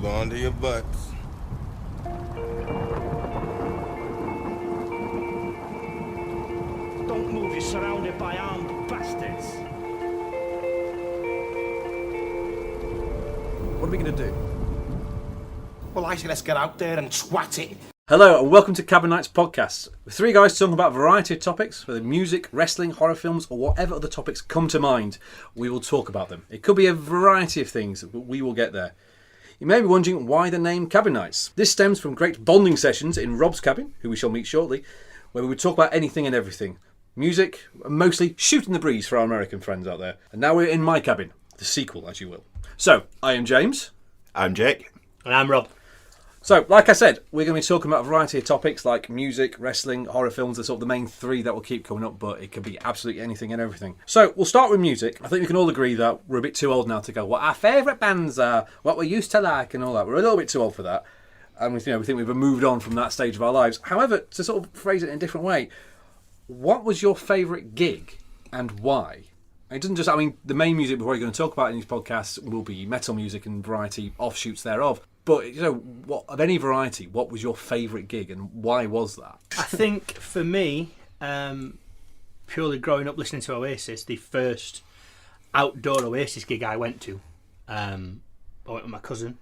on to your butts. Don't move, you're surrounded by armed bastards. What are we going to do? Well, I say let's get out there and twat it. Hello and welcome to Cabin Nights Podcast. We're three guys talking about a variety of topics, whether music, wrestling, horror films, or whatever other topics come to mind. We will talk about them. It could be a variety of things, but we will get there. You may be wondering why the name Cabin Nights. This stems from great bonding sessions in Rob's cabin, who we shall meet shortly, where we would talk about anything and everything. Music, mostly shooting the breeze for our American friends out there. And now we're in my cabin, the sequel, as you will. So, I am James. I'm Jake. And I'm Rob. So, like I said, we're going to be talking about a variety of topics like music, wrestling, horror films. They're sort of the main three that will keep coming up, but it could be absolutely anything and everything. So, we'll start with music. I think we can all agree that we're a bit too old now to go what our favourite bands are, what we used to like and all that. We're a little bit too old for that. And we think we've moved on from that stage of our lives. However, to sort of phrase it in a different way, what was your favourite gig and why? It doesn't just, the main music we're going to talk about in these podcasts will be metal music and variety offshoots thereof. But, what of any variety, what was your favourite gig and why was that? I think for me, purely growing up listening to Oasis, the first outdoor Oasis gig I went to, I went with my cousin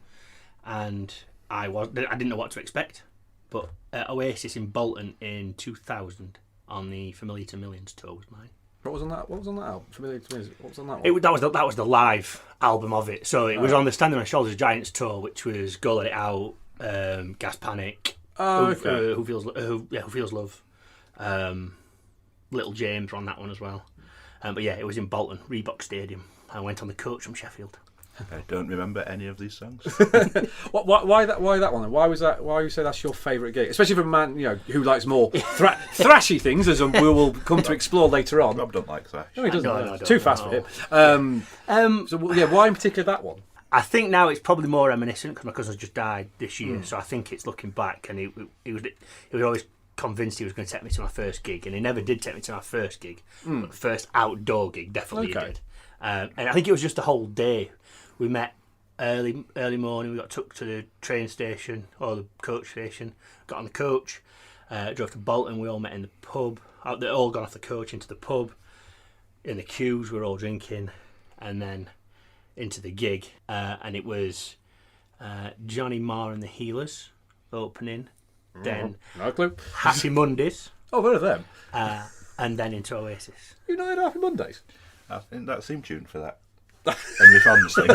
and I didn't know what to expect. But Oasis in Bolton in 2000 on the Familiar to Millions tour was mine. What was on that album? Familiar to me. What was on that one? That was the live album of it. So it was on the Standing on Shoulders of Giants tour, which was Go Let It Out, Gas Panic, Who Feels Love, Little James were on that one as well. But yeah, it was in Bolton, Reebok Stadium. I went on the coach from Sheffield. I don't remember any of these songs. Why that one? Why was that? Why you say that's your favourite gig? Especially for a man who likes more thrashy things, as we will come to explore later on. Rob don't like thrash. No, he doesn't. No, Too fast for him. Why in particular that one? I think now it's probably more reminiscent because my cousin's just died this year, so I think it's looking back, and he was always convinced he was going to take me to my first gig, and he never did take me to my first gig. But the first outdoor gig definitely he did, and I think it was just a whole day. We met early morning. We got took to the train station or the coach station. Got on the coach, drove to Bolton. We all met in the pub. They all gone off the coach into the pub. In the queues, we were all drinking, and then into the gig. And it was Johnny Marr and the Healers opening. Then No clue. Happy Mondays. Oh, one of them. And then into Oasis. You know Happy Mondays? I think that theme tune for that. Henry Fonda's thing.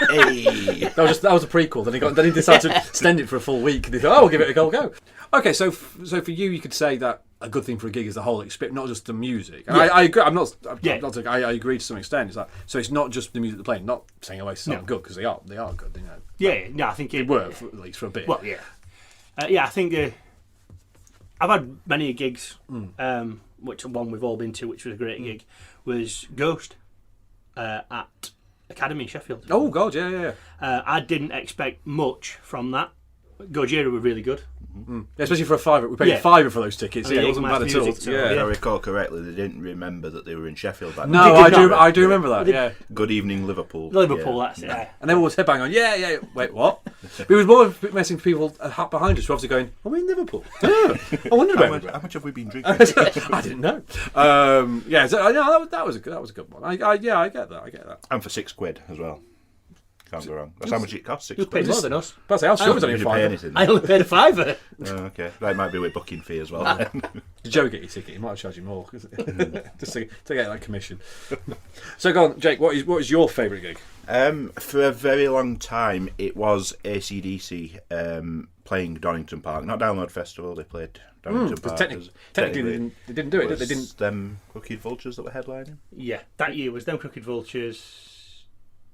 Hey. That was a prequel. Then he decided to extend it for a full week, and he thought, we'll give it a go. Okay, so for you could say that a good thing for a gig is the whole experience, not just the music. And I agree. I agree to some extent. It's so it's not just the music they're playing. Not saying Oasis aren't good because they are good. Yeah, no, I think they were at least for a bit. Well, yeah, I think I've had many gigs. Which one we've all been to, which was a great gig, was Ghost. At Academy in Sheffield. Oh God, yeah. I didn't expect much from that. Gojira were really good. Especially for a fiver. We paid a fiver for those tickets. It wasn't bad at all. If I recall correctly, they didn't remember that they were in Sheffield back then. No, I do remember that. Yeah. Good evening, Liverpool. That's it. Yeah. And everyone was headbang on. Yeah. Wait, what? But it was more messing for people behind us, who obviously going, "Are we in Liverpool?" I wondered about how much have we been drinking? I didn't know. That was a good one. I get that. And for £6 as well. Can't go wrong. That's how much it costs. You paid more than us. But I was sure it was only Did you pay anything? I only paid a fiver. Oh, okay. That might be with booking fee as well. Did Joe get your ticket? He might have charged you more just to get that commission. So go on, Jake. What is your favourite gig? For a very long time, it was AC/DC playing Donington Park, not Download Festival. They played Donington Park. Technically, they didn't do it. They didn't. Them Crooked Vultures that were headlining. Yeah, that year was them Crooked Vultures.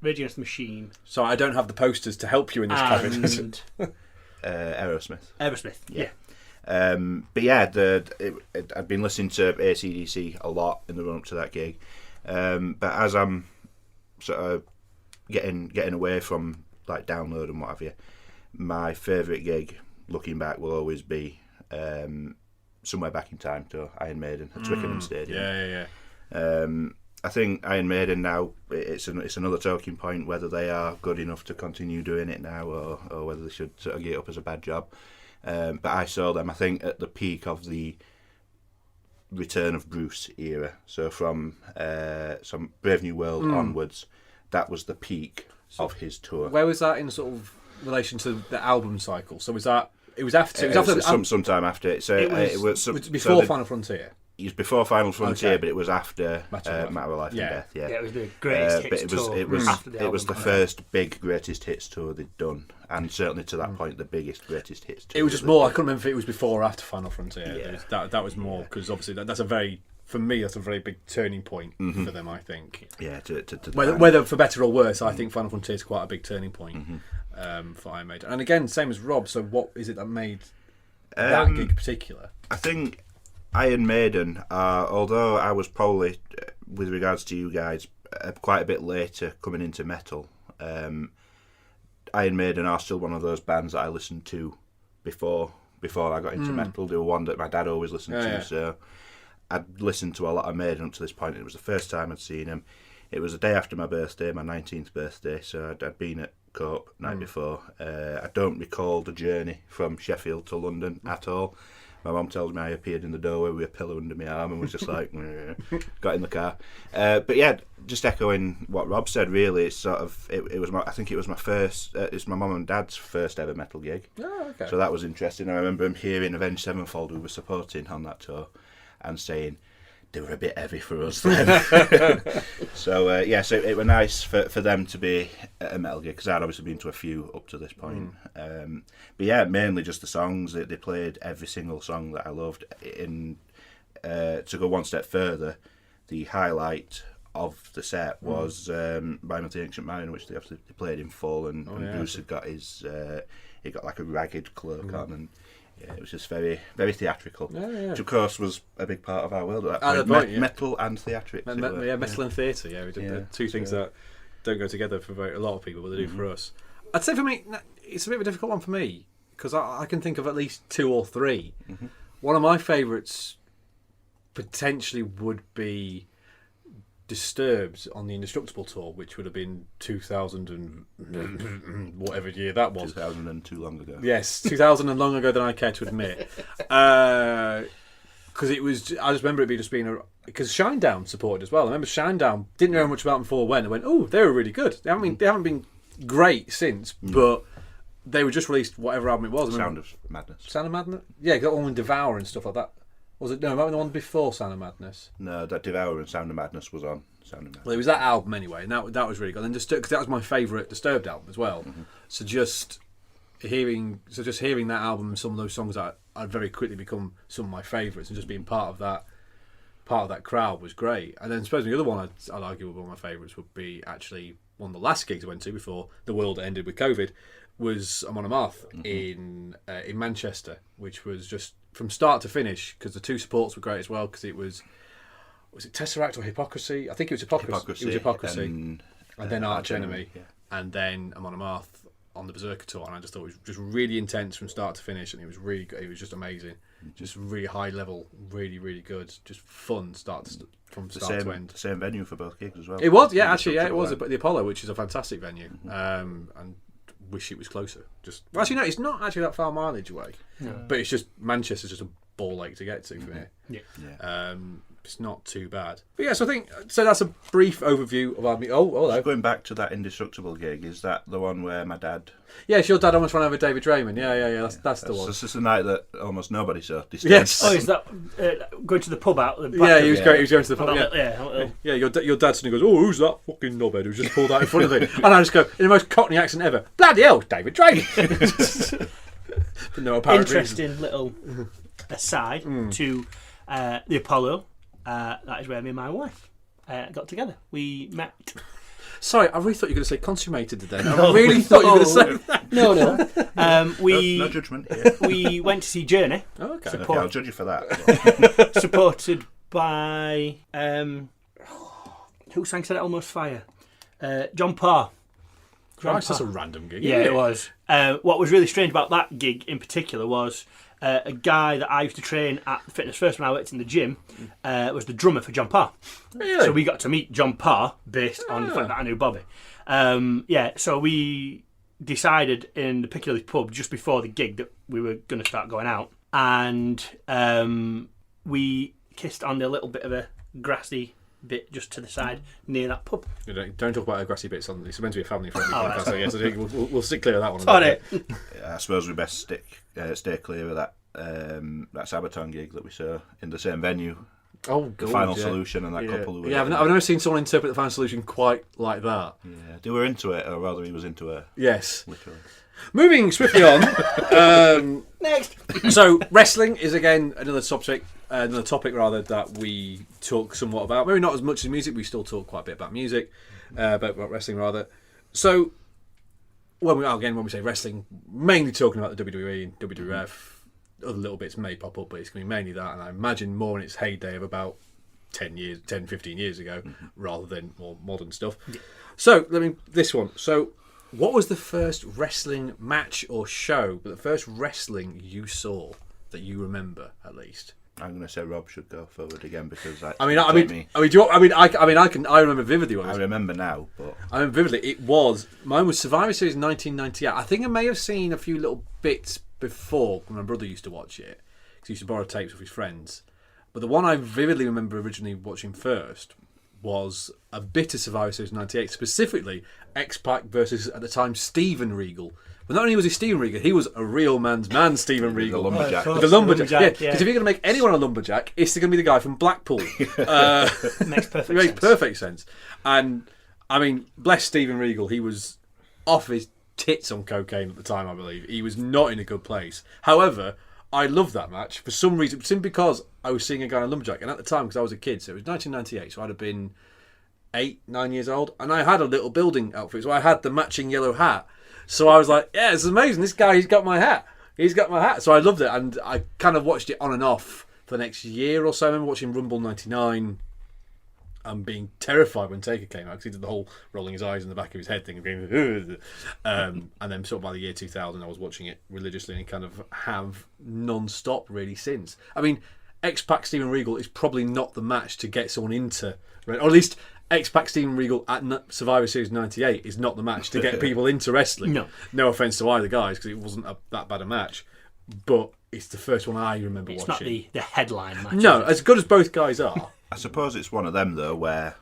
Rage Against the Machine. So I don't have the posters to help you in this cabin. Aerosmith. Yeah. But yeah, I'd been listening to AC/DC a lot in the run up to that gig. But as I'm sort of getting away from like Download and what have you, my favourite gig, looking back, will always be Somewhere Back in Time to Iron Maiden at Twickenham Stadium. Yeah. I think Iron Maiden now, it's another talking point whether they are good enough to continue doing it now, or whether they should sort of get up as a bad job. But I saw them, I think, at the peak of the Return of Bruce era. So from some Brave New World onwards, that was the peak of his tour. Where was that in sort of relation to the album cycle? So was that it was after sometime after it. So it was before Final Frontier. It was before Final Frontier, Okay. but it was after Matter of Life and Death. Yeah, Yeah, it was the greatest hits tour. It was after the album. the first big greatest hits tour they'd done, and certainly to that point, the biggest greatest hits tour. It was just more. I couldn't remember if it was before or after Final Frontier. Yeah. That was more because obviously that's a very, for me, that's a very big turning point for them. I think. Yeah, Whether for better or worse, I think Final Frontier is quite a big turning point for Iron Maiden. And again, same as Rob. So what is it that made that gig in particular? I think Iron Maiden, although I was probably, with regards to you guys, quite a bit later coming into metal, Iron Maiden are still one of those bands that I listened to before I got into metal. They were one that my dad always listened to, so I'd listened to a lot of Maiden up to this point. It was the first time I'd seen them. It was the day after my birthday, my 19th birthday, so I'd been at Cope night before. I don't recall the journey from Sheffield to London at all. My mum tells me I appeared in the doorway with a pillow under my arm and was just like, got in the car. But yeah, just echoing what Rob said, really, it's sort of, it was my, I think it was my first, it's my mum and dad's first ever metal gig. Oh, okay. So that was interesting. I remember him hearing Avenged Sevenfold, who were supporting on that tour, and saying, they were a bit heavy for us then. So so it was nice for them to be at a metal gig, because I'd obviously been to a few up to this point. But yeah, mainly just the songs. They played every single song that I loved. To go one step further, the highlight of the set was Rime of the Ancient Mariner, which they played in full, and Bruce had got his he got like a ragged cloak on, and yeah, it was just very, very theatrical, which of course was a big part of our world at that point. Metal and theatrics. Metal and theatre. Yeah, we did the two things that don't go together for a lot of people, but they do for us. I'd say for me, it's a bit of a difficult one for me because I can think of at least two or three. One of my favourites potentially would be Disturbed on the Indestructible tour, which would have been 2000 and whatever year that was. 2002 long ago. Yes, 2000 and long ago than I care to admit. Because it was, I just remember it just being because Shinedown supported as well. I remember Shinedown didn't know much about them before when. I went, oh, they were really good. They haven't been great since, but they were just released whatever album it was. Sound of Madness. Sound of Madness. Yeah, got one with Devour and stuff like that. Was it? No, it might be the one before Sound of Madness. No, that Devour and Sound of Madness was on Sound of Madness. Well, it was that album anyway, and that was really good. And because that was my favourite Disturbed album as well. So just hearing that album and some of those songs that I'd very quickly become some of my favourites, and just being part of that crowd was great. And then I suppose the other one I'd argue would be one of my favourites would be actually one of the last gigs I went to before the world ended with COVID was Amon Amarth in Manchester, which was just from start to finish, because the two supports were great as well, because it was it Tesseract or Hypocrisy? I think it was Hypocrisy. It was Hypocrisy. And then Arch Enemy. Yeah. And then Amon Amarth on the Berserker tour, and I just thought it was just really intense from start to finish, and it was really good. It was just amazing. Just really high level, really, really good. Just fun from start to end. Same venue for both gigs as well. It was, yeah, actually, yeah, it was the Apollo, which is a fantastic venue. And wish it was closer. Actually, no, it's not actually that far mileage away. But it's just Manchester's just a ball ache to get to for me. Yeah. It's not too bad. But yeah, so I think that's a brief overview of our meet. Oh, hello. Just going back to that Indestructible gig, is that the one where my dad? Yes, your dad almost ran over David Draymond. Yeah. That's the one. This is the night that almost nobody saw. Yes. Oh, is that going to the pub out the back? Yeah, he was great. He was going to the pub. Yeah. Your dad suddenly goes, "Oh, who's that fucking knobhead who just pulled out in front of him?" And I just go in the most Cockney accent ever. Bloody hell, David Draymond. For no apparent Interesting little aside to the Apollo. That is where me and my wife got together. We met. Sorry, I really thought you were going to say consummated today. I really thought you were going to say that. No. No judgment here. We went to see Journey. Oh, okay. Okay, I'll judge you for that. Supported by who sang "Set It Almost Fire"? John Parr. Christ, that's a random gig. Yeah, isn't it was. What was really strange about that gig in particular was a guy that I used to train at Fitness First when I worked in the gym was the drummer for John Parr. Really? So we got to meet John Parr based on the fact that I knew Bobby. So we decided in the Piccadilly pub just before the gig that we were going to start going out, and we kissed on the little bit of a grassy bit just to the side near that pub. Don't talk about grassy bits on. It's meant to be a family-friendly podcast, so yes, I think we'll stick clear of that one. On it. I suppose we best stay clear of that Sabaton gig that we saw in the same venue. Oh, the Final Solution and that couple who were I've never seen someone interpret the Final Solution quite like that. Yeah, they were into it, or rather he was into her. Yes. Literally. Moving swiftly on. Next. So wrestling is again another topic that we talk somewhat about. Maybe not as much as music. We still talk quite a bit about music, about wrestling rather. So when we say wrestling, mainly talking about the WWE and WWF. Other little bits may pop up, but it's going to be mainly that, and I imagine more in its heyday of about 10, 15 years ago, rather than more modern stuff. Yeah. So, this one. So, what was the first wrestling match or show, but the first wrestling you saw that you remember, at least? I'm going to say Rob should go forward again because I remember vividly. I remember now, but I remember vividly. Mine was Survivor Series 1998. I think I may have seen a few little bits before when my brother used to watch it because he used to borrow tapes with his friends. But the one I vividly remember originally watching first was a bit of Survivor Series 98, specifically X-Pac versus, at the time, Steven Regal. But not only was he Steven Regal, he was a real man's man, Steven Regal. The lumberjack. The lumberjack, yeah. Because if you're going to make anyone a lumberjack, it's going to be the guy from Blackpool. Makes perfect sense. And, I mean, bless Steven Regal, he was off his tits on cocaine at the time, I believe. He was not in a good place. However, I loved that match for some reason, simply because I was seeing a guy in a lumberjack. And at the time, because I was a kid, so it was 1998, so I'd have been 8, 9 years old. And I had a little building outfit, so I had the matching yellow hat. So I was like, yeah, it's amazing. This guy, he's got my hat. So I loved it. And I kind of watched it on and off for the next year or so. I remember watching Rumble 99 and being terrified when Taker came out because he did the whole rolling his eyes in the back of his head thing. And then sort of by the year 2000, I was watching it religiously and kind of have non-stop really since. I mean, X-Pac Steven Regal is probably not the match to get someone into, or at least X-Pac Steven Regal at Survivor Series 98 is not the match to get people into wrestling. No offence to either guys because it wasn't that bad a match, but it's the first one I remember watching. It's not the headline match. No, as good as both guys are. I suppose it's one of them though where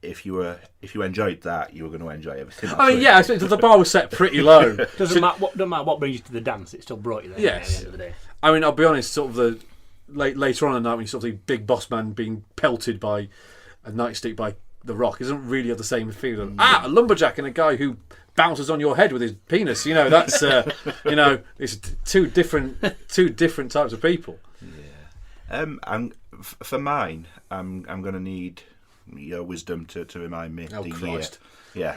if you enjoyed that, you were going to enjoy everything else. I mean, yeah, I suppose the bar was set pretty low. Doesn't matter what brings you to the dance; it still brought you there. Yes. At the end of the day. I mean, I'll be honest. Sort of the later on in the night when you sort of see Big Boss Man being pelted by a nightstick by The Rock isn't really of the same feeling. A lumberjack and a guy who bounces on your head with his penis. You know, that's it's two different types of people. Yeah. For mine, I'm going to need your wisdom to remind me. Oh, Christ. Yeah.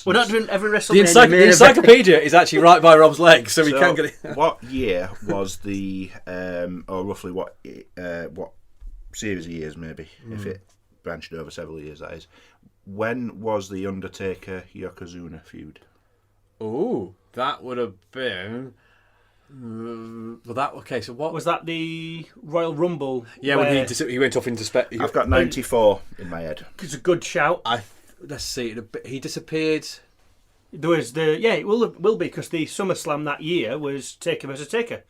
We're not doing every WrestleMania. The encyclopedia is actually right by Rob's leg, so we can't get it. What year was the, or roughly what series of years maybe, if it branched over several years, that is. When was the Undertaker-Yokozuna feud? Oh, that would have been... So what was that? The Royal Rumble? Yeah, when he went off into space. I've got 94 in my head. It's a good shout. Let's see. He disappeared. There was it will be because the SummerSlam that year was Taker versus Taker.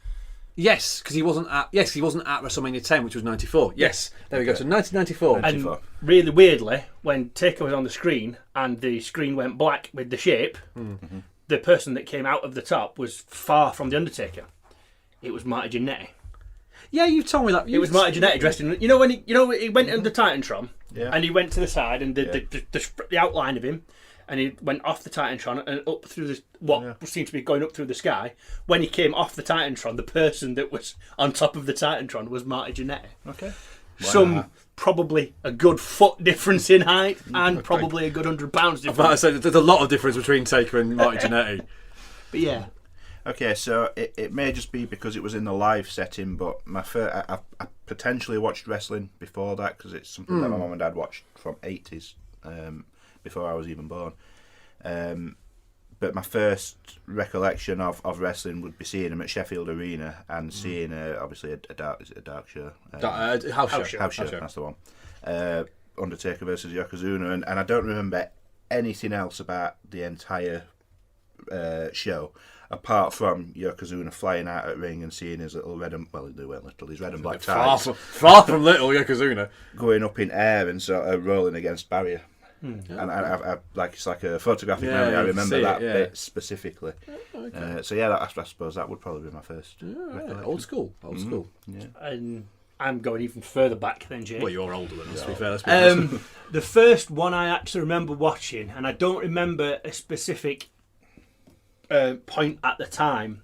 Yes, because he wasn't at WrestleMania 10, which was 94. Yes, there we go. So 1994. And really weirdly, when Taker was on the screen and the screen went black with the shape. Mm-hmm. The person that came out of the top was far from the Undertaker. It was Marty Jannetty. Yeah, you told me that. It was Marty Jannetty dressed in. You know when he went under Titantron, and he went to the side and the outline of him, and he went off the Titantron and up through what seemed to be going up through the sky. When he came off the Titantron, the person that was on top of the Titantron was Marty Jannetty. Okay. Wow. Probably a good foot difference in height and probably a good 100 pounds difference. I said there's a lot of difference between Taker and Marty Jannetty. But yeah. Okay, so it may just be because it was in the live setting, but I potentially watched wrestling before that because it's something that my mum and dad watched from 80s, before I was even born. But my first recollection of wrestling would be seeing him at Sheffield Arena and seeing obviously a dark show. House show. That's the one. Undertaker versus Yokozuna, and I don't remember anything else about the entire show apart from Yokozuna flying out at ring and seeing his little red and they weren't little, his red and black ties far from little Yokozuna going up in air and sort of rolling against barrier. And I it's like a photographic memory. I remember that bit specifically. Okay. So I suppose that would probably be my first. Old school. Yeah. And I'm going even further back than Jay. Well, you're older than us, to be fair. Let's be honest. The first one I actually remember watching, and I don't remember a specific point at the time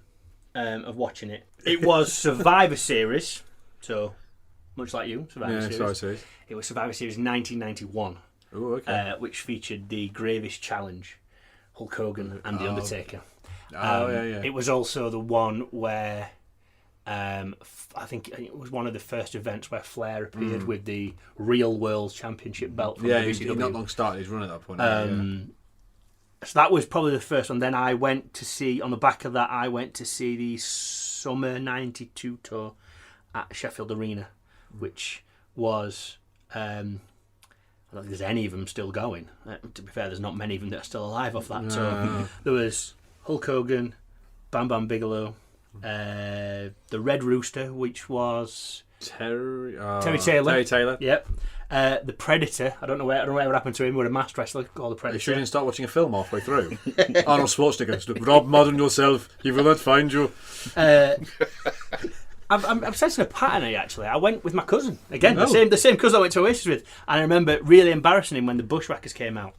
of watching it. It was Survivor Series, so much like you, Survivor Series. It was Survivor Series 1991. Ooh, okay. Which featured the Gravish Challenge, Hulk Hogan and The Undertaker. It was also the one where I think it was one of the first events where Flair appeared with the Real World Championship belt from WCW. He'd not long started his run at that point. So that was probably the first one. Then I went to see, on the back of that, the Summer 92 tour at Sheffield Arena, which was... I don't think there's any of them still going. To be fair, there's not many of them that are still alive off that tour. There was Hulk Hogan, Bam Bam Bigelow, the Red Rooster, which was Terry Taylor. Yep. The Predator. I don't know what happened to him. With a masked wrestler called the Predator. You shouldn't start watching a film halfway through. Arnold Schwarzenegger. Rob Madden yourself. He will not find you. I'm sensing a pattern here, actually. I went with my cousin again, the same cousin I went to Oasis with, and I remember really embarrassing him when the Bushwhackers came out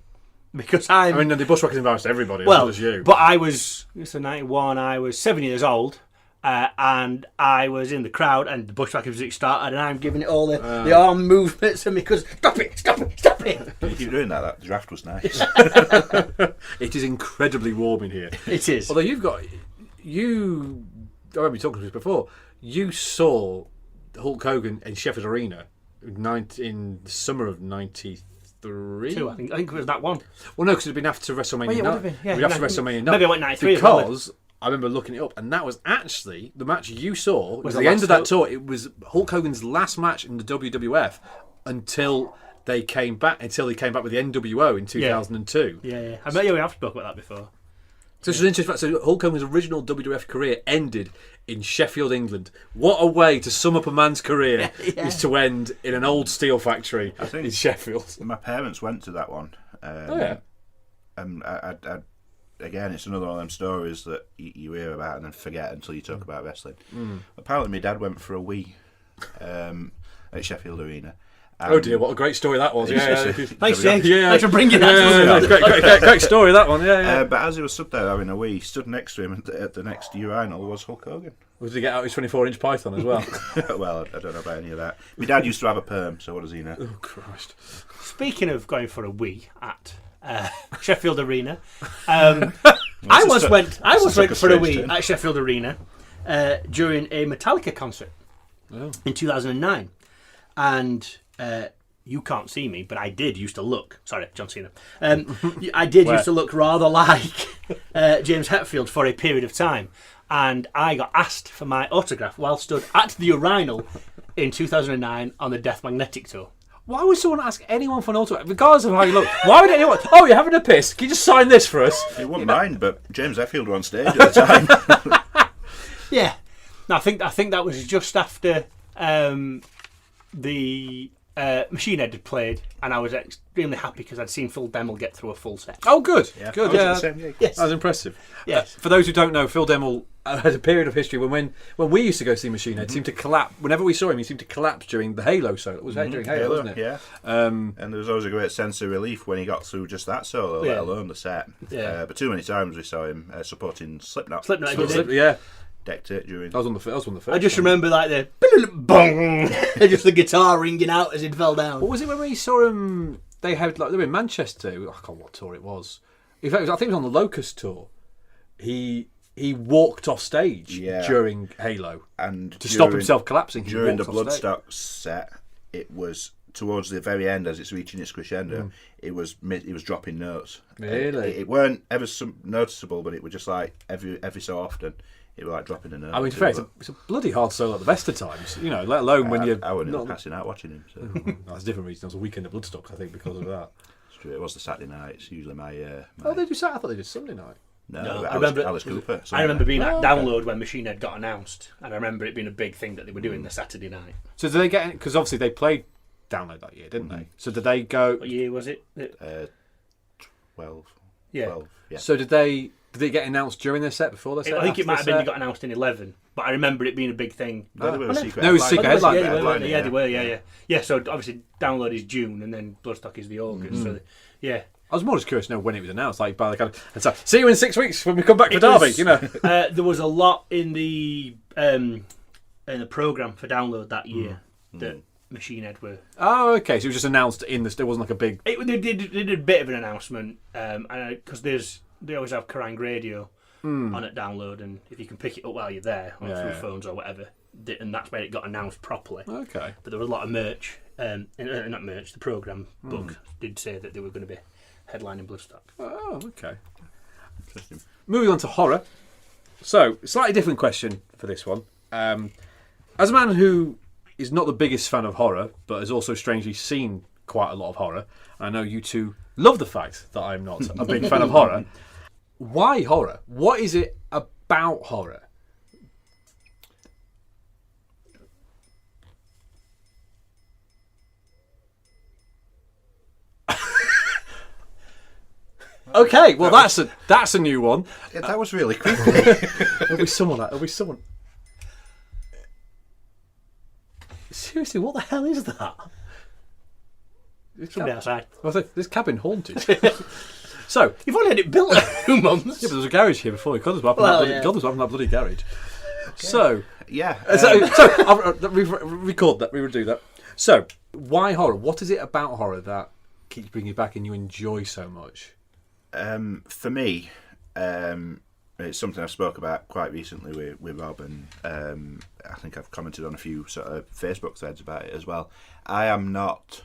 because the Bushwhackers embarrassed everybody as well as you. But I was 91. I was 7 years old, and I was in the crowd, and the Bushwhackers music started, and I'm giving it all the arm movements, and because stop it. You keep doing that. That draft was nice. It is incredibly warm in here. It is. Although I remember talking to this before. You saw Hulk Hogan in Sheffield Arena in the summer of '93. I think it was that one. Well, no, because it'd been after WrestleMania. It would have been. Yeah, after WrestleMania. Maybe I went '93 because I remember looking it up, and that was actually the match you saw. Was the end of that tour. It was Hulk Hogan's last match in the WWF until he came back with the NWO in 2002. Yeah. I bet we have spoken about that before. So this is interesting. So Hulk Hogan's original WWF career ended in Sheffield, England. What a way to sum up a man's career is to end in an old steel factory in Sheffield. My parents went to that one. And again, it's another one of them stories that you hear about and then forget until you talk about wrestling. Apparently, my dad went for a wee at Sheffield Arena. Oh dear, what a great story that was. Thanks, Jake. Thanks for bringing that. Great story, that one. But as he was stood there having a wee, stood next to him at the next urinal was Hulk Hogan. Was he get out his 24-inch python as well? Well, I don't know about any of that. My dad used to have a perm, so what does he know? Oh, Christ. Speaking of going for a wee at Sheffield Arena, I once went for a wee at Sheffield Arena during a Metallica concert in 2009. And you can't see me, but I did used to look. Sorry, John Cena. I did used to look rather like James Hetfield for a period of time, and I got asked for my autograph while stood at the urinal in 2009 on the Death Magnetic tour. Why would someone ask anyone for an autograph, regardless of how you look? Why would anyone? Oh, you're having a piss? Can you just sign this for us? He wouldn't mind, but James Hetfield were on stage at the time. Yeah, no, I think that was just after the Machine Head had played, and I was extremely happy because I'd seen Phil Demmel get through a full set. Oh, good. Good. Yeah, yes. That was impressive. Yes. For those who don't know, Phil Demmel had a period of history when we used to go see Machine Head, seemed to collapse. Whenever we saw him, he seemed to collapse during the Halo solo. It was during Halo, wasn't it? Yeah. And there was always a great sense of relief when he got through just that solo, let alone the set. Yeah. But too many times we saw him supporting Slipknot. Yeah. Decked it during. I was on the first. I just remember like the bong, just the guitar ringing out as it fell down. What was it when we saw him? They were in Manchester. I can't remember what tour it was. In fact, I think it was on the Locust tour. He walked off stage during Halo and to stop himself collapsing. During the Bloodstock set, it was towards the very end, as it's reaching its crescendo, it was dropping notes. Really? It weren't ever noticeable, but it was just like every so often it was like dropping a note. I mean, to be fair, it's a bloody hard solo at the best of times, you know, let alone when you're... I wasn't passing out watching him. So. That's a different reason. It was a weekend at Bloodstock, I think, because of that. It's true. It was the Saturday night. It's usually my... Oh, they do Saturday? I thought they did Sunday night. No, I remember Alice Cooper. I remember being at Download when Machine Head got announced, and I remember it being a big thing that they were doing the Saturday night. So did they get... Because obviously they played Download that year, didn't they? So did they go... What year was it? 12. Yeah. 12, yeah. So did they get announced during their set, before their set? I think it after might have their been they set? got announced in 11, but I remember it being a big thing. No, they were a secret No, it was secret headline. Yeah, they were. Yeah, so obviously Download is June, and then Bloodstock is the August. So, yeah. I was more just curious to know when it was announced. Like, by the kind of... And so, see you in 6 weeks when we come back for Derby, you know. There was a lot in the programme for Download that year that Machine Head were... Oh, okay. So it was just announced in the... There wasn't like a big... They did a bit of an announcement, because they always have Kerrang Radio on at Download, and if you can pick it up while you're there, or through phones or whatever, and that's where it got announced properly. Okay. But there was a lot of merch, not merch, the programme book did say that they were going to be headlining Bloodstock. Oh, okay. Interesting. Moving on to horror. So, slightly different question for this one. As a man who is not the biggest fan of horror, but has also strangely seen quite a lot of horror, I know you two love the fact that I'm not a big fan of horror. Why horror? What is it about horror? Okay, well that's a new one. Yeah, that was really quick. There'll be someone. Seriously, what the hell is that? Somebody outside. This cabin haunted. So You've only had it built a few months. yeah, but there was a garage here before. God knows what happened to that bloody garage. Okay. So Yeah. so I'll record that. We will do that. So why horror? What is it about horror that keeps bringing you back and you enjoy so much? For me, it's something I've spoke about quite recently with Rob, and I think I've commented on a few sort of Facebook threads about it as well. I am not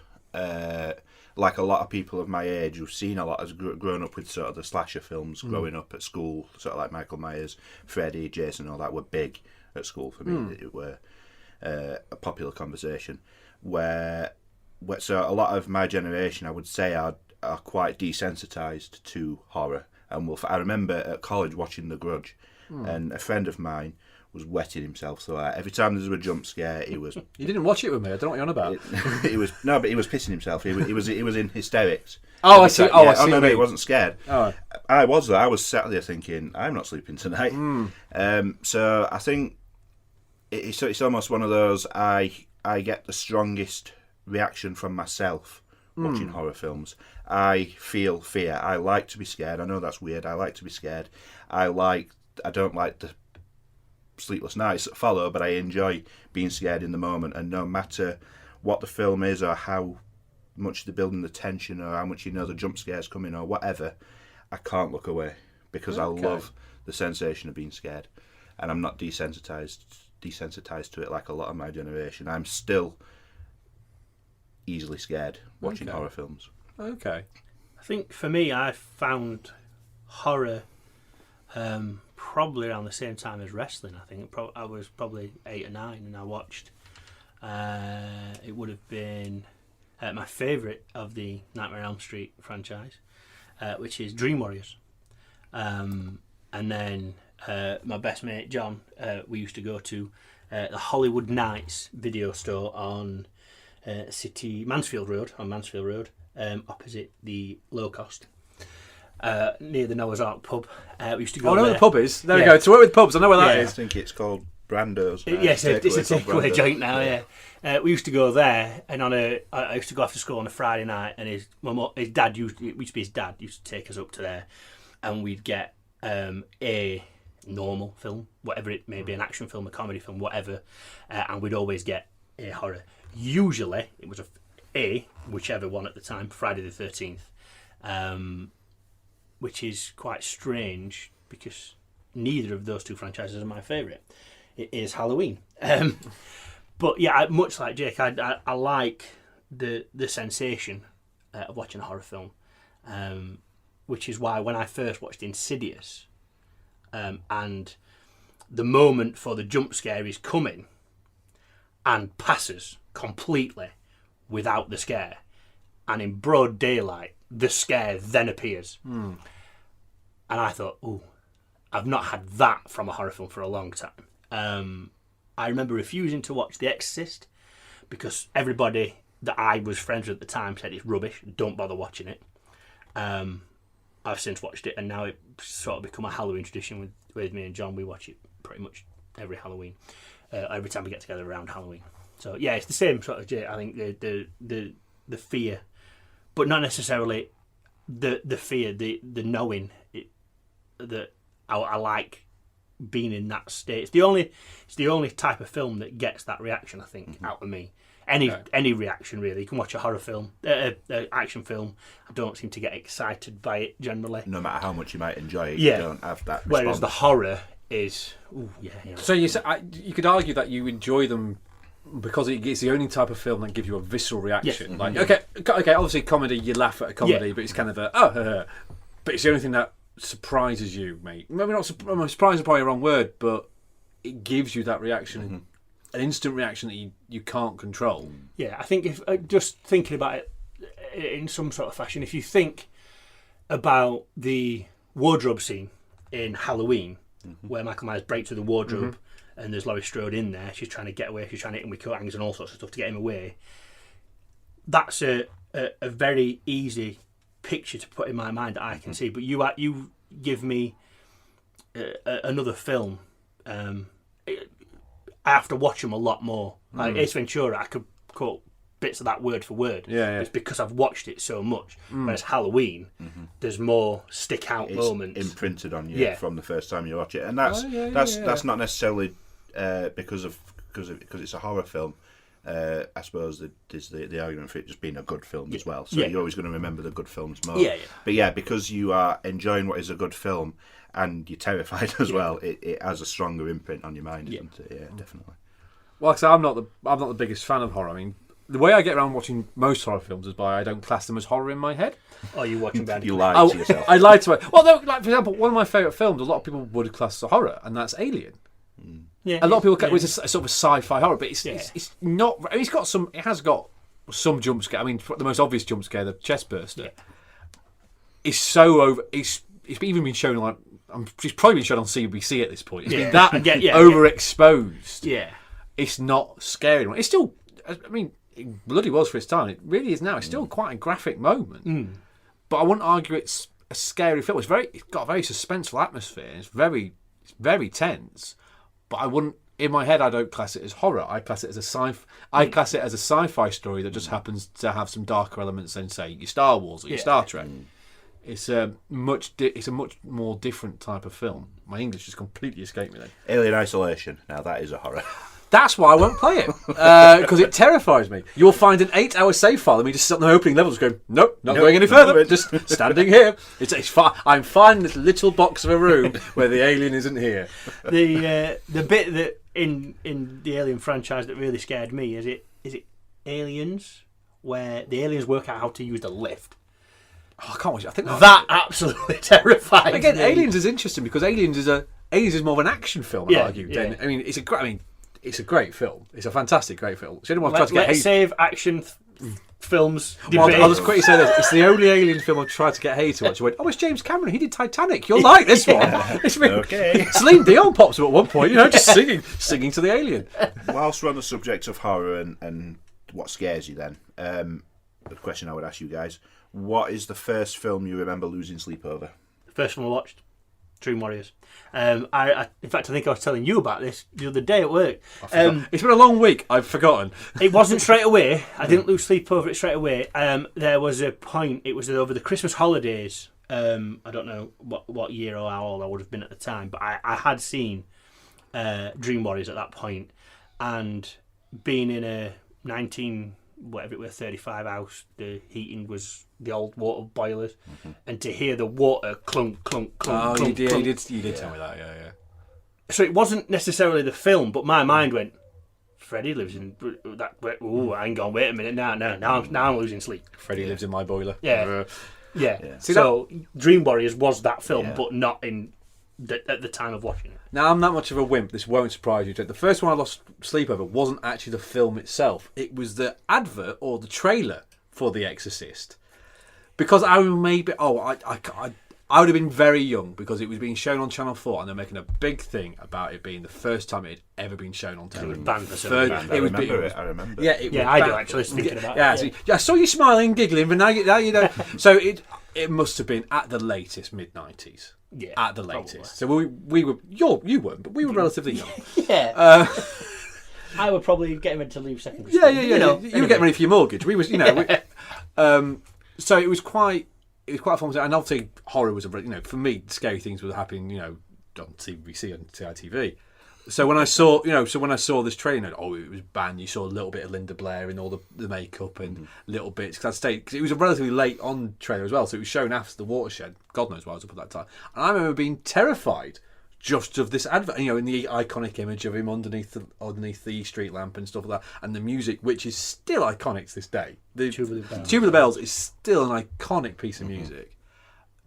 like a lot of people of my age who've seen a lot, has grown up with sort of the slasher films growing up at school, sort of like Michael Myers, Freddy, Jason, all that were big at school for me. It were a popular conversation where so a lot of my generation, I would say, are quite desensitized to horror. And I remember at college watching The Grudge, and a friend of mine was wetting himself. So every time there was a jump scare, he was. You didn't watch it with me. I don't know what you're on about. But he was pissing himself. He was in hysterics. Oh, I see. I see. No, he wasn't scared. Oh. I was though. I was sat there thinking, I'm not sleeping tonight. So I think it's almost one of those. I get the strongest reaction from myself watching horror films. I feel fear. I like to be scared. I know that's weird. I like to be scared. I don't like the sleepless nights that follow, but I enjoy being scared in the moment. And no matter what the film is, or how much they're building the tension, or how much the jump scare's coming, or whatever, I can't look away because I love the sensation of being scared, and I'm not desensitized to it like a lot of my generation. I'm still easily scared watching horror films. Okay. I think for me, I found horror probably around the same time as wrestling. I think I was probably 8 or 9, and I watched. It would have been my favourite of the Nightmare on Elm Street franchise, which is Dream Warriors. And then my best mate John, we used to go to the Hollywood Nights video store on Mansfield Road, opposite the Low Cost, near the Noah's Ark pub. We used to go. I know there. where the pub is. There we go. To work with pubs, I know where that I is. think it's called Brando's. Yes, it's a takeaway Brando's. joint now. Yeah, we used to go there, and I used to go after school on a Friday night, and his dad used to take us up to there, and we'd get a normal film, whatever it may be, an action film, a comedy film, whatever, and we'd always get a horror. Usually, it was whichever one at the time, Friday the 13th, which is quite strange because neither of those two franchises are my favourite. It is Halloween. But yeah, much like Jake, I like the sensation of watching a horror film, which is why when I first watched Insidious, and the moment for the jump scare is coming and passes completely without the scare, and in broad daylight the scare then appears, and I thought, ooh, I've not had that from a horror film for a long time. I remember refusing to watch The Exorcist because everybody that I was friends with at the time said it's rubbish, don't bother watching it. I've since watched it, and now it's sort of become a Halloween tradition with me and John. We watch it pretty much every Halloween, every time we get together around Halloween. So yeah, it's the same sort of. I think the fear, but not necessarily the fear, the knowing that I like being in that state. It's the only type of film that gets that reaction, I think, out of me. Any reaction really. You can watch a horror film, action film. I don't seem to get excited by it generally. No matter how much you might enjoy it, you don't have that response. Whereas the horror is, So you could argue that you enjoy them because it's the only type of film that gives you a visceral reaction. Like okay, obviously comedy, you laugh at a comedy, but it's kind of but it's the only thing that surprises you, mate. Maybe not surprise is probably a wrong word, but it gives you that reaction. An instant reaction that you can't control. Yeah, I think if just thinking about it in some sort of fashion, if you think about the wardrobe scene in Halloween, where Michael Myers breaks through the wardrobe and there's Laurie Strode in there, she's trying to get away, she's trying to hit him with coat hangers and all sorts of stuff to get him away. That's a very easy picture to put in my mind that I can see. But you give me another film. I have to watch them a lot more. Like Ace Ventura, I could quote bits of that word for word. Yeah. It's because I've watched it so much. Whereas Halloween, there's more stick out moments. It's imprinted on you from the first time you watch it, and that's not necessarily because it's a horror film. I suppose there's the argument for it just being a good film as well. So you're always going to remember the good films more. But because you are enjoying what is a good film and you're terrified as well, it has a stronger imprint on your mind, doesn't it? Yeah, definitely. Well, like I say, I'm not the biggest fan of horror. I mean, the way I get around watching most horror films is by I don't class them as horror in my head. Oh, you watching bad? You lie to yourself. I lied to it. Well, like for example, one of my favourite films, a lot of people would class as horror, and that's Alien. Yeah, a lot of people it's a sort of a sci-fi horror, but it's not. It has got some jump scare. I mean, the most obvious jump scare, the chest burster, is so over. It's even been shown like it's probably been shown on CBC at this point. It's been that overexposed. Yeah, it's not scary. It's still. I mean, it bloody was for its time. It really is now. It's still quite a graphic moment. But I wouldn't argue it's a scary film. It's got a very suspenseful atmosphere. It's very tense. But I wouldn't. In my head, I don't class it as horror. I class it as I class it as a sci-fi story that just happens to have some darker elements than, say, your Star Wars or your Star Trek. It's a much more different type of film. My English just completely escaped me then. Alien Isolation. Now that is a horror. That's why I won't play it, because it terrifies me. You'll find an 8-hour save file and me just sit on the opening levels going, nope, not going any further, just standing here. It's fine. I'm fine in this little box of a room where the alien isn't here. The bit that in the Alien franchise that really scared me is it Aliens, where the aliens work out how to use the lift. Oh, I can't watch it. I think that absolutely terrifies me. Again, Aliens is interesting because Aliens is more of an action film, I'd argue. Yeah. I mean, it's a great film. It's a fantastic, great film. So let's save action films. Well, I'll just quickly say this. It's the only Alien film I've tried to get Hay to watch. I went, it's James Cameron. He did Titanic. You'll like this one. It's okay. Celine Dion pops up at one point, just singing to the alien. Whilst we're on the subject of horror and what scares you then, the question I would ask you guys, what is the first film you remember losing sleep over? The first one I watched, Dream Warriors. In fact, I think I was telling you about this the other day at work. It's been a long week. I've forgotten. It wasn't straight away. I didn't lose sleep over it straight away. There was a point. It was over the Christmas holidays. I don't know what year or how old I would have been at the time, but I had seen Dream Warriors at that point, and being in a 35 house, the heating was the old water boilers, and to hear the water clunk, clunk, clunk, clunk, you clunk. did tell me that, yeah. So it wasn't necessarily the film, but my mind went, Freddie lives in that. Oh, hang on, wait a minute. Now I'm losing sleep. Freddie lives in my boiler. Yeah. Yeah. See, so Dream Warriors was that film, but not at the time of watching it. Now, I'm that much of a wimp, this won't surprise you. The first one I lost sleep over wasn't actually the film itself. It was the advert or the trailer for The Exorcist. Because I would have been very young because it was being shown on Channel 4 and they're making a big thing about it being the first time it had ever been shown on television. It was banned for some reason. I remember. Yeah, it was I do banned. actually thinking about it. Yeah, I saw you smiling, giggling, but now you know. So it must have been at the latest mid-90s. Yeah, at the latest. probably. So we were you weren't, but we were relatively young. Yeah. I would probably get him to leave secondary school. Yeah. You were getting ready for your mortgage. We was, so it was quite a fun. And obviously horror was for me, scary things were happening, on TVC and CITV. So when I saw, this trailer, it was banned. You saw a little bit of Linda Blair in all the makeup and little bits. Because it was a relatively late on trailer as well, so it was shown after the Watershed. God knows why I was up at that time. And I remember being terrified just of this advert, in the iconic image of him underneath the street lamp and stuff like that, and the music, which is still iconic to this day. The Tube of the Bells is still an iconic piece of music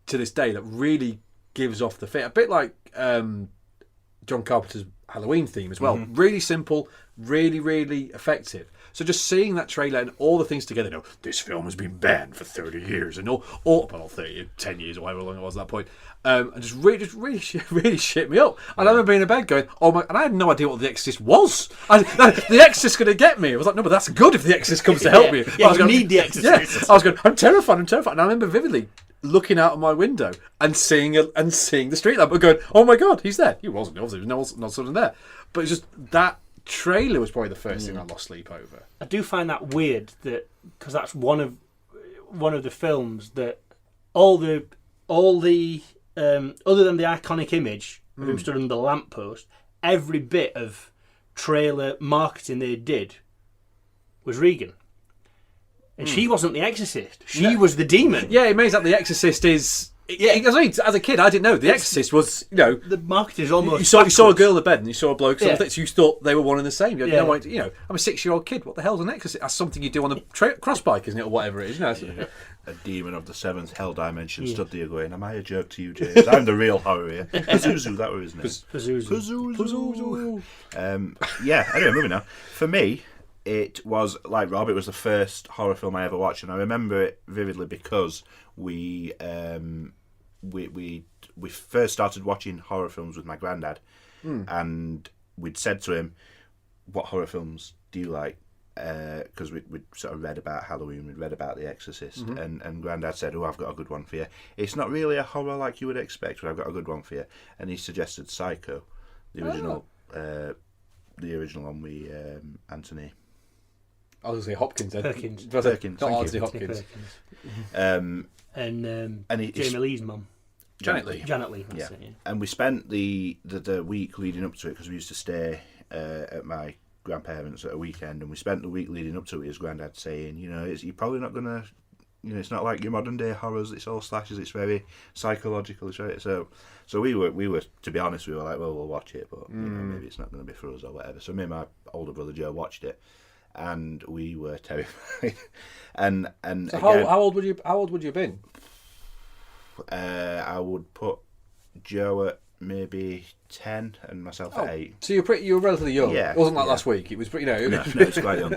to this day that really gives off the fit. A bit like John Carpenter's Halloween theme as well. Really simple, really, really effective. So just seeing that trailer and all the things together, this film has been banned for 30 years and all 10 years or however long it was at that point. And just really shit me up. And I remember being in bed going, oh my, and I had no idea what The Exorcist was. The Exorcist's going to get me. I was like, no, but that's good if The Exorcist comes to help me. Yeah, you need The Exorcist. Yeah, I was going, I'm terrified. And I remember vividly looking out of my window and seeing the street lamp and going, oh my God, he's there. He wasn't. Obviously, there was not something there. But it's just that trailer was probably the first thing I lost sleep over. I do find that weird because that's one of the films that all the other than the iconic image of him stood on the lamppost, every bit of trailer marketing they did was Regan. And she wasn't the Exorcist. She was the demon. Yeah, it means that The Exorcist is... Yeah, as a kid, I didn't know. The Exorcist was, The marketing is almost... You saw a girl in the bed and you saw a bloke, so you thought they were one and the same. Yeah. I'm a 6-year-old kid. What the hell's an Exorcist? That's something you do on a cross bike, isn't it, or whatever it is. A demon of the seventh hell dimension stood there going, am I a jerk to you, James? I'm the real horror here. Pazuzu, that was his name. Pazuzu. Anyway, moving on. For me, it was, like Rob, it was the first horror film I ever watched, and I remember it vividly because we first started watching horror films with my granddad, and we'd said to him, what horror films do you like? Because we'd sort of read about Halloween, we'd read about The Exorcist, and Grandad said, I've got a good one for you. It's not really a horror like you would expect, but I've got a good one for you. And he suggested Psycho, the original one with Anthony. I was going to say Hopkins then. Perkins. Not Anthony Hopkins. And Jamie Lee's mum. Janet Leigh. Yeah. And we spent the week leading up to it, because we used to stay at my grandparents at a weekend, and we spent the week leading up to it with his granddad saying, you're probably not going to, it's not like your modern day horrors, it's all slashes, it's very psychological, it's very, so we were, to be honest, we were like, well, we'll watch it, but maybe it's not going to be for us or whatever. So me and my older brother Joe watched it, and we were terrified. and so again, how old would you have been? I would put Joe at maybe 10 and myself at 8. So you were relatively young. Yeah, it wasn't like last week. It was pretty. No, it's quite young.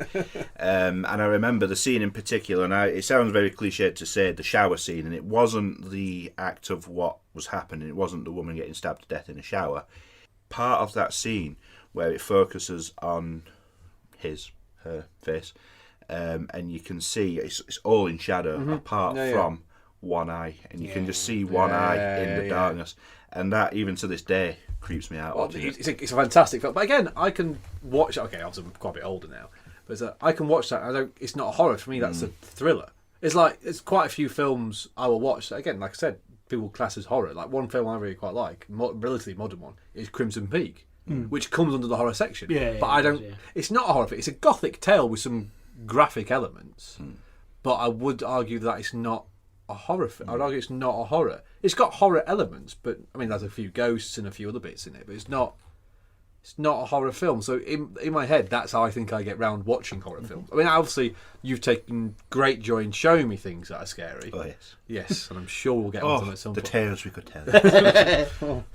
And I remember the scene in particular, and it sounds very cliched to say the shower scene, and it wasn't the act of what was happening. It wasn't the woman getting stabbed to death in a shower. Part of that scene where it focuses on her face, and you can see it's all in shadow apart from one eye, and you can just see one eye in the darkness, and that even to this day creeps me out. Well, it's a fantastic film, but again, I can watch. Okay, obviously I'm quite a bit older now, but I can watch that. It's not a horror for me. That's a thriller. It's like there's quite a few films I will watch. Again, like I said, people class as horror. Like one film I really quite like, relatively modern one, is Crimson Peak, which comes under the horror section. But I don't. It's not a horror film. It's a gothic tale with some graphic elements, but I would argue that it's not a horror film. I'd argue it's not a horror. It's got horror elements, but I mean, there's a few ghosts and a few other bits in it, but it's not it's not a horror film. So in my head, that's how I think I get round watching horror films. I mean, obviously, you've taken great joy in showing me things that are scary. Oh, yes. Yes, and I'm sure we'll get onto them at some the point. tales we could tell.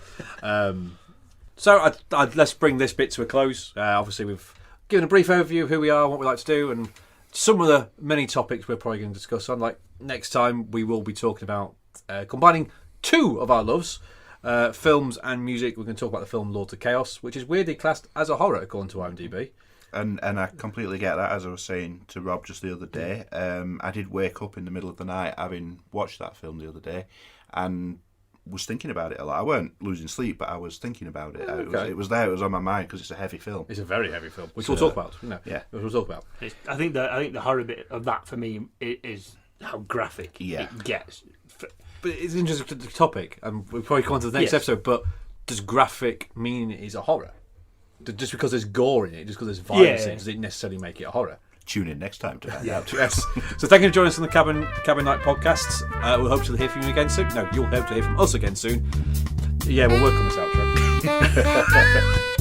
So let's bring this bit to a close. Obviously, we've given a brief overview of who we are, what we like to do, and some of the many topics we're probably going to discuss on. Like next time, we will be talking about combining two of our loves, films and music. We're going to talk about the film Lords of Chaos, which is weirdly classed as a horror according to IMDb. And I completely get that. As I was saying to Rob just the other day, I did wake up in the middle of the night having watched that film the other day, and was thinking about it a lot. I weren't losing sleep, but I was thinking about it. Okay. It was there. It was on my mind because it's a heavy film. It's a very heavy film, which we'll talk about. Yeah, we'll talk about. I think the horror bit of that for me is how graphic it gets. But it's an interesting topic, and we'll probably come on to the next episode. But does graphic mean it is a horror? Just because there's gore in it, just because there's violence in it, does it necessarily make it a horror? Tune in next time to find out. Yes. So thank you for joining us on the Cabin Night podcast. We'll hope to hear from you again soon. No, you'll hope to hear from us again soon. Yeah, we'll work on this outro.